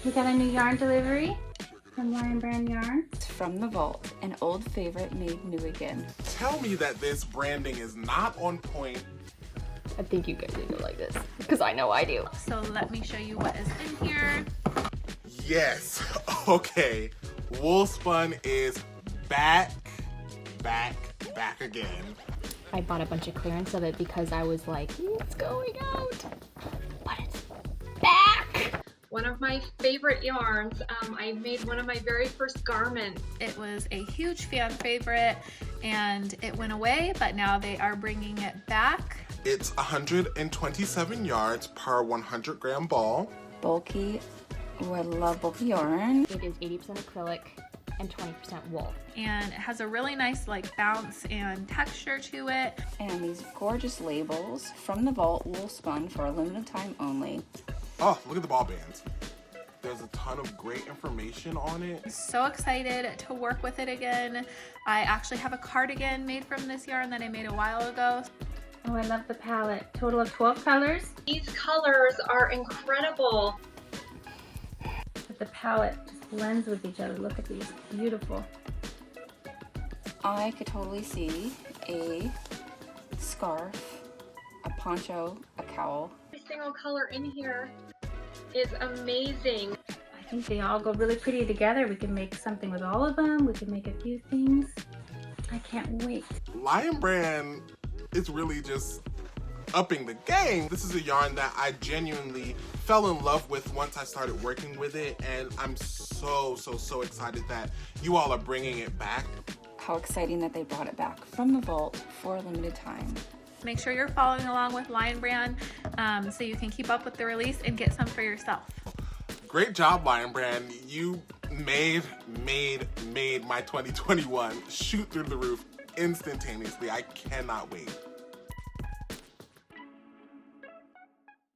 We got a new yarn delivery from Lion Brand Yarn. It's from the vault, an old favorite made new again. Tell me that this branding is not on point. I think you guys need to like this, because I know I do. So let me show you what is in here. Yes, okay. Woolspun is back again. I bought a bunch of clearance of it because I was like, it's going out. But it's back! One of my favorite yarns. I made one of my very first garments. It was a huge fan favorite and it went away, but now they are bringing it back. It's 127 yards per 100 gram ball. Bulky. Oh, I love bulky yarn. It is 80% acrylic and 20% wool. And it has a really nice like bounce and texture to it. And these gorgeous labels from the vault, Woolspun for a limited time only. Oh, look at the ball bands. There's a ton of great information on it. So excited to work with it again. I actually have a cardigan made from this yarn that I made a while ago. Oh, I love the palette. Total of 12 colors. These colors are incredible. But the palette just blends with each other. Look at these. Beautiful. I could totally see a scarf, a poncho, a cowl. Every single color in here is amazing. I think they all go really pretty together. We can make something with all of them. We can make a few things. I can't wait. Lion Brand is really just upping the game. This is a yarn that I genuinely fell in love with once I started working with it, and I'm so excited that you all are bringing it back. How exciting that they brought it back from the vault for a limited time. Make sure you're following along with Lion Brand so you can keep up with the release and get some for yourself. Great job, Lion Brand. You made my 2021 shoot through the roof instantaneously. I cannot wait.